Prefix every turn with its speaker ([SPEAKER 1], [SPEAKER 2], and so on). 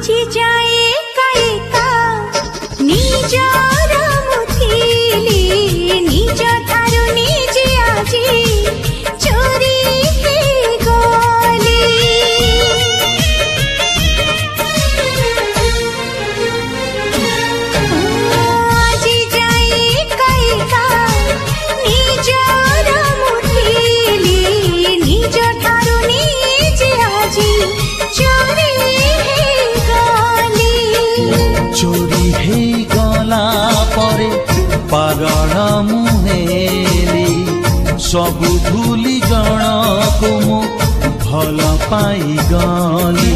[SPEAKER 1] আজি যায়ে কাইকা নিজর মুথিলি নিজ ঠারু নিজে আজি চোরি হে গলি আজি যায়ে কাইকা নিজর মুথিলি নিজ ঠারু নিজে আজি চোরি হে গলি
[SPEAKER 2] চোরি হেই গলা পরে পাগଳ ମୁହେଲି ସବୁ ଭୁଲି ଜଣକୁ ମୁଁ ଭଲ ପାଇଗଲି।